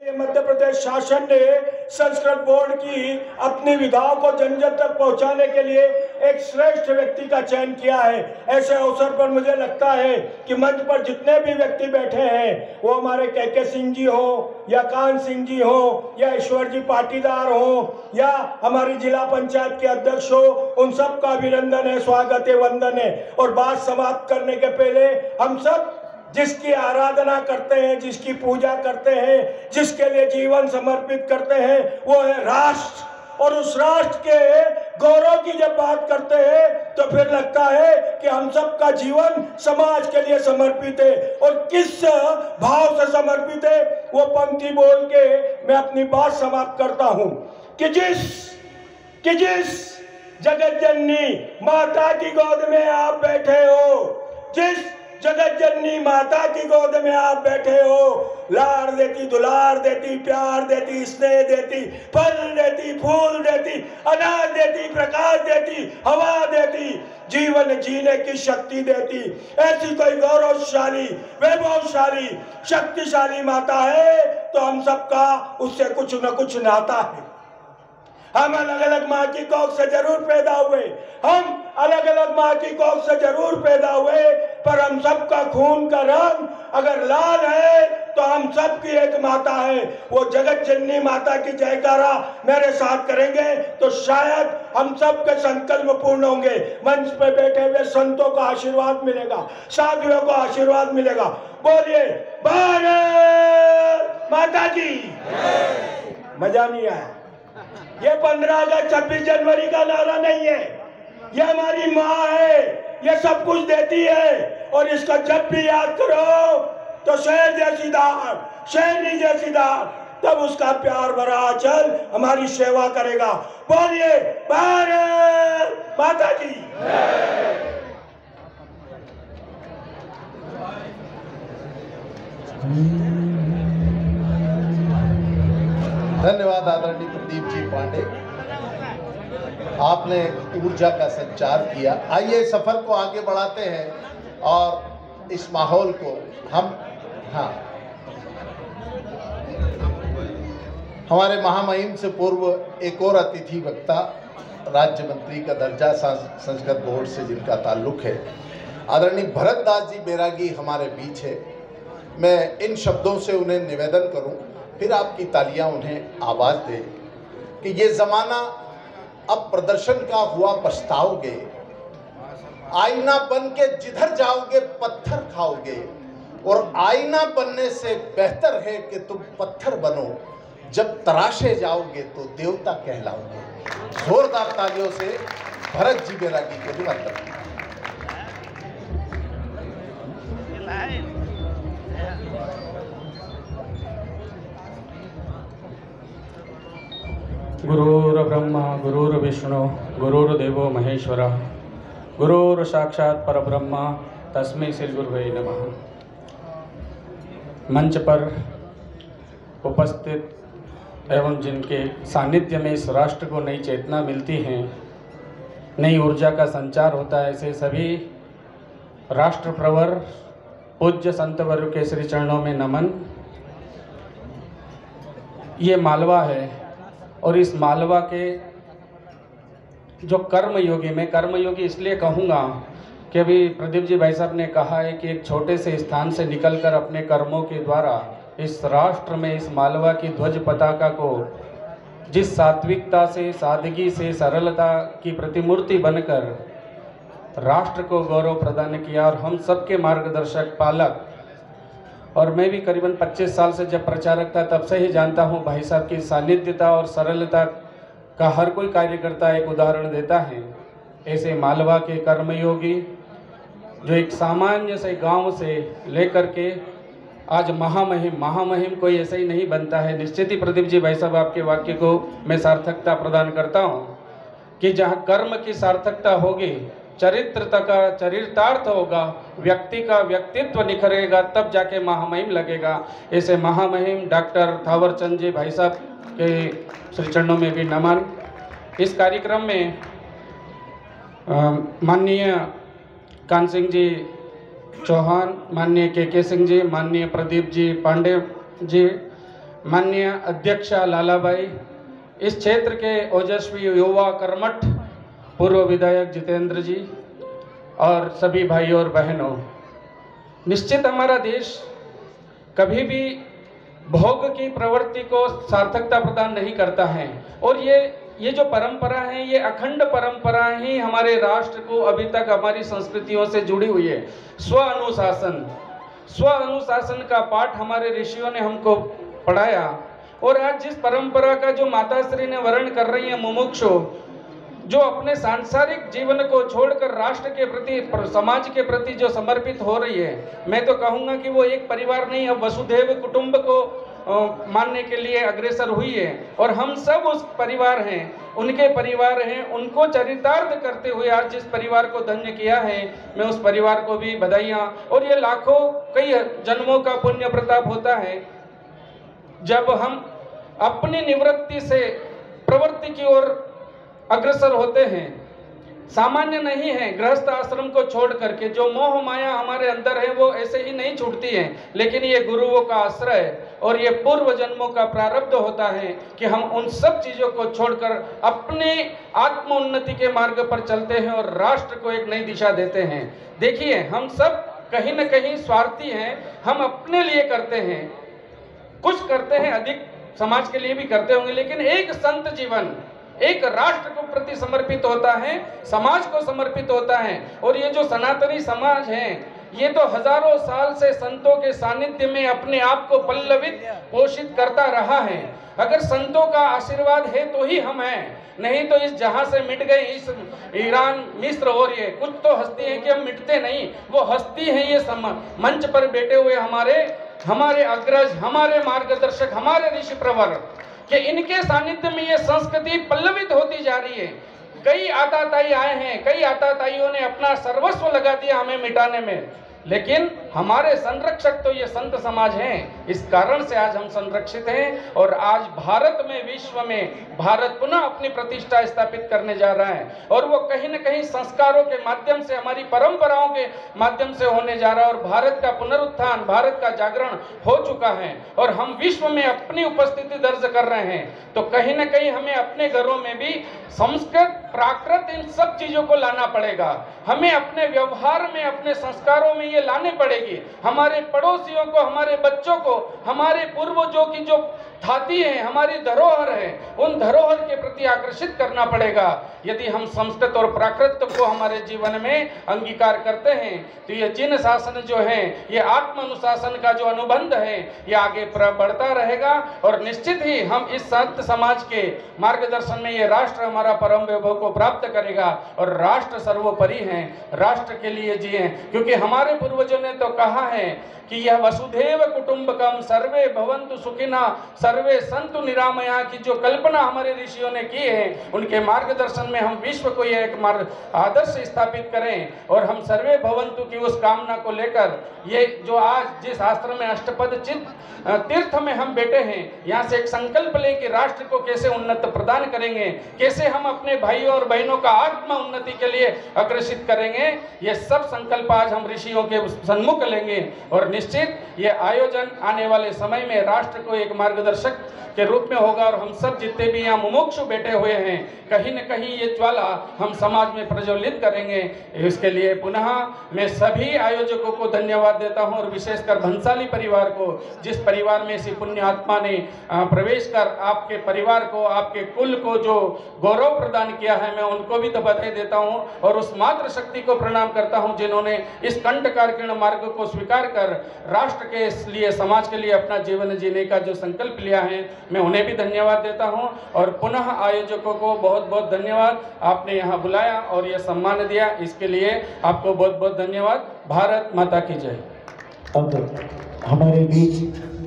मध्य प्रदेश शासन ने संस्कृत बोर्ड की अपनी विधाओं को जन जन तक पहुंचाने के लिए एक श्रेष्ठ व्यक्ति का चयन किया है। ऐसे अवसर पर मुझे लगता है कि मंच पर जितने भी व्यक्ति बैठे हैं, वो हमारे के सिंह जी हो या कान सिंह जी हो या ईश्वर जी पाटीदार हो या हमारी जिला पंचायत के अध्यक्ष हो, उन सब का अभिनंदन है, स्वागत है, वंदन है। और बात समाप्त करने के पहले हम सब जिसकी आराधना करते हैं, जिसकी पूजा करते हैं, जिसके लिए जीवन समर्पित करते हैं, वो है राष्ट्र। और उस राष्ट्र के गौरव की जब बात करते हैं तो फिर लगता है कि हम सब का जीवन समाज के लिए समर्पित है। और किस भाव से समर्पित है, वो पंक्ति बोल के मैं अपनी बात समाप्त करता हूं कि जिस जगत जननी माता की गोद में आप बैठे हो, जिस जगत जननी माता की गोद में आप बैठे हो, लाड़ देती, दुलार देती, प्यार देती, स्नेह देती, फल देती, फूल देती, अनाज देती, प्रकाश देती, हवा देती, जीवन जीने की शक्ति देती, ऐसी कोई गौरवशाली, वैभवशाली, शक्तिशाली माता है तो हम सबका उससे कुछ न कुछ नाता है। हम अलग अलग माँ की कोख से जरूर पैदा हुए, हम अलग अलग माँ की कोख से जरूर पैदा हुए, पर हम सबका खून का रंग अगर लाल है तो हम सबकी एक माता है। वो जगत जननी माता की जयकारा मेरे साथ करेंगे तो शायद हम सबके संकल्प पूर्ण होंगे। मंच पे बैठे हुए संतों का आशीर्वाद मिलेगा, साधुओं को आशीर्वाद मिलेगा। बोलिए भारत माता की। मजा नहीं आया? ये 15 अगस्त 26 जनवरी का नारा नहीं है, ये हमारी माँ है, ये सब कुछ देती है। और इसका जब भी याद करो तो शेर जैसी दार, शेरनी जैसी दार, तब उसका प्यार भरा आंचल हमारी सेवा करेगा। बोलिए भारत माता की। धन्यवाद आदरणीय प्रदीप जी पांडे, आपने ऊर्जा का संचार किया। आइए सफर को आगे बढ़ाते हैं और इस माहौल को हम हमारे महामहिम से पूर्व एक और अतिथि वक्ता, राज्य मंत्री का दर्जा संस्कृत बोर्ड से जिनका ताल्लुक है, आदरणीय भरत दास जी बैरागी हमारे बीच है। मैं इन शब्दों से उन्हें निवेदन करूं, फिर आपकी तालियां उन्हें आवाज़ दे कि ये ज़माना अब प्रदर्शन का हुआ पछताओगे, आईना बन के जिधर जाओगे पत्थर खाओगे, और आईना बनने से बेहतर है कि तुम पत्थर बनो, जब तराशे जाओगे तो देवता कहलाओगे। जोरदार तालियों से भरत जी बैरागी को निमंत्रण। गुरुर्ब्रह्मा गुरुर्विष्णु गुरुर्देवो महेश्वरा गुरुर् साक्षात् परब्रह्मा तस्मै श्री गुरुवे नमः। मंच पर उपस्थित एवं जिनके सानिध्य में इस राष्ट्र को नई चेतना मिलती है, नई ऊर्जा का संचार होता है, ऐसे सभी राष्ट्र प्रवर पूज्य संत वर्ग के श्री चरणों में नमन। ये मालवा है और इस मालवा के जो कर्मयोगी, मैं कर्मयोगी इसलिए कहूँगा कि अभी प्रदीप जी भाई साहब ने कहा है कि एक छोटे से स्थान से निकलकर अपने कर्मों के द्वारा इस राष्ट्र में, इस मालवा की ध्वज पताका को जिस सात्विकता से, सादगी से, सरलता की प्रतिमूर्ति बनकर राष्ट्र को गौरव प्रदान किया, और हम सबके मार्गदर्शक, पालक, और मैं भी करीबन 25 साल से जब प्रचारक था तब से ही जानता हूँ भाई साहब की सानिध्यता और सरलता का हर कोई कार्यकर्ता एक उदाहरण देता है। ऐसे मालवा के कर्मयोगी जो एक सामान्य से गांव से लेकर के आज महामहिम कोई ऐसा ही नहीं बनता है। निश्चित ही प्रदीप जी भाई साहब आपके वाक्य को मैं सार्थकता प्रदान करता हूँ कि जहाँ कर्म की सार्थकता होगी, चरित्रता का चरितार्थ होगा, व्यक्ति का व्यक्तित्व निखरेगा, तब जाके महामहिम लगेगा। ऐसे महामहिम डॉक्टर थावरचंद जी भाई साहब के श्री चरणों में भी नमन। इस कार्यक्रम में माननीय कान सिंह जी चौहान, माननीय के सिंह जी, माननीय प्रदीप जी पांडे जी, माननीय अध्यक्षा लालाबाई, इस क्षेत्र के ओजस्वी युवा कर्मठ पूर्व विधायक जितेंद्र जी और सभी भाइयों और बहनों, निश्चित हमारा देश कभी भी भोग की प्रवृत्ति को सार्थकता प्रदान नहीं करता है और ये जो परंपरा है, ये अखंड परंपरा ही हमारे राष्ट्र को अभी तक हमारी संस्कृतियों से जुड़ी हुई है। स्व अनुशासन का पाठ हमारे ऋषियों ने हमको पढ़ाया और आज जिस परंपरा का जो माताश्री ने वर्ण कर रही है मुमुक्षु, जो अपने सांसारिक जीवन को छोड़कर राष्ट्र के प्रति, समाज के प्रति जो समर्पित हो रही है, मैं तो कहूँगा कि वो एक परिवार नहीं, अब वसुधैव कुटुंब को मानने के लिए अग्रसर हुई है और हम सब उस परिवार हैं, उनके परिवार हैं। उनको चरितार्थ करते हुए आज जिस परिवार को धन्य किया है, मैं उस परिवार को भी बधाइयाँ। और ये लाखों कई जन्मों का पुण्य प्रताप होता है जब हम अपनी निवृत्ति से प्रवृत्ति की ओर अग्रसर होते हैं। सामान्य नहीं है, गृहस्थ आश्रम को छोड़ करके जो मोह माया हमारे अंदर है वो ऐसे ही नहीं छूटती है, लेकिन ये गुरुओं का आश्रय और ये पूर्व जन्मों का प्रारब्ध होता है कि हम उन सब चीज़ों को छोड़कर अपने आत्मोन्नति के मार्ग पर चलते हैं और राष्ट्र को एक नई दिशा देते हैं। देखिए, हम सब कहीं न कहीं स्वार्थी हैं, हम अपने लिए करते हैं, कुछ करते हैं, अधिक समाज के लिए भी करते होंगे, लेकिन एक संत जीवन एक राष्ट्र को प्रति समर्पित होता है, समाज को समर्पित होता है। और ये जो सनातनी समाज है, ये तो हजारों साल से संतों के सानिध्य में अपने आप को पल्लवित पोषित करता रहा है। अगर संतों का आशीर्वाद है तो ही हम हैं, नहीं तो इस जहां से मिट गए, इस ईरान, मिस्र और ये कुछ तो हस्ती है कि हम मिटते नहीं, वो हस्ती है ये मंच पर बैठे हुए हमारे अग्रज, हमारे मार्गदर्शक, हमारे ऋषि प्रवर, कि इनके सानिध्य में ये संस्कृति पल्लवित होती जा रही है। कई आताताई आए हैं, कई आताताइयों ने अपना सर्वस्व लगा दिया हमें मिटाने में, लेकिन हमारे संरक्षक तो ये संत समाज हैं। इस कारण से आज हम संरक्षित हैं और आज भारत में, विश्व में भारत पुनः अपनी प्रतिष्ठा स्थापित करने जा रहा है और वो कहीं न कहीं संस्कारों के माध्यम से, हमारी परंपराओं के माध्यम से होने जा रहा है और भारत का पुनरुत्थान, भारत का जागरण हो चुका है और हम विश्व में अपनी उपस्थिति दर्ज कर रहे हैं। तो कहीं न कहीं हमें अपने घरों में भी संस्कृत, प्राकृत, इन सब चीज़ों को लाना पड़ेगा। हमें अपने व्यवहार में, अपने संस्कारों में ये लाने पड़ेगी। हमारे पड़ोसियों को, हमारे बच्चों को, हमारे पूर्वजों की जो थाती है, हमारी धरोहर है, उन धरोहर के प्रति आकर्षित करना पड़ेगा। यदि हम संस्कृत और प्राकृत को हमारे जीवन में अंगीकार करते हैं तो ये जिन शासन जो है, ये आत्म अनुशासन का जो अनुबंध है, ये आगे बढ़ता रहेगा और निश्चित ही हम इस संत समाज के मार्गदर्शन में ये राष्ट्र हमारा परम वैभव को प्राप्त करेगा और राष्ट्र सर्वोपरि है, राष्ट्र के लिए जिए, क्योंकि हमारे पूर्वजों ने तो कहा है कि यह वसुधैव कुटुंबकम सर्वे भवन्तु सुखिनः सर्वे सन्तु निरामया की जो कल्पना हमारे ऋषियों ने की है, उनके मार्गदर्शन में हम विश्व को यह एक आदर्श स्थापित करें और हम सर्वे भवन्तु की उस कामना को लेकर ये जो आज जिस आश्रम में अष्टपद चित्त तीर्थ में हम बैठे हैं, यहाँ से एक संकल्प लें कि राष्ट्र को कैसे उन्नत प्रदान करेंगे, कैसे हम अपने भाइयों और बहनों का आत्म उन्नति के लिए अग्रसित करेंगे। ये सब संकल्प आज हम ऋषियों के सन्मुख लेंगे और निश्चित ये आयोजन आने वाले समय में राष्ट्र को एक मार्गदर्शक के रूप में होगा और हम सब जितने भी यहाँ मुमुक्षु बैठे हुए हैं, कहीं न कहीं ये ज्वाला हम समाज में प्रज्वलित करेंगे। इसके लिए पुनः मैं सभी आयोजकों को धन्यवाद देता हूँ और विशेषकर भंसाली परिवार को, जिस परिवार में इसी पुण्य आत्मा ने प्रवेश कर आपके परिवार को, आपके कुल को जो गौरव प्रदान किया है, मैं उनको भी तो बधाई देता हूँ और उस मातृ शक्ति को प्रणाम करता हूँ जिन्होंने इस कंटकारकीर्ण मार्ग को स्वीकार कर राष्ट्र के लिए, समाज के लिए अपना जीवन जीने का जो संकल्प लिया है, मैं उन्हें भी धन्यवाद देता हूं और पुनः आयोजकों को बहुत बहुत धन्यवाद। आपने यहां बुलाया और यह सम्मान दिया, इसके लिए आपको बहुत बहुत धन्यवाद। भारत माता की जय। अब हमारे बीच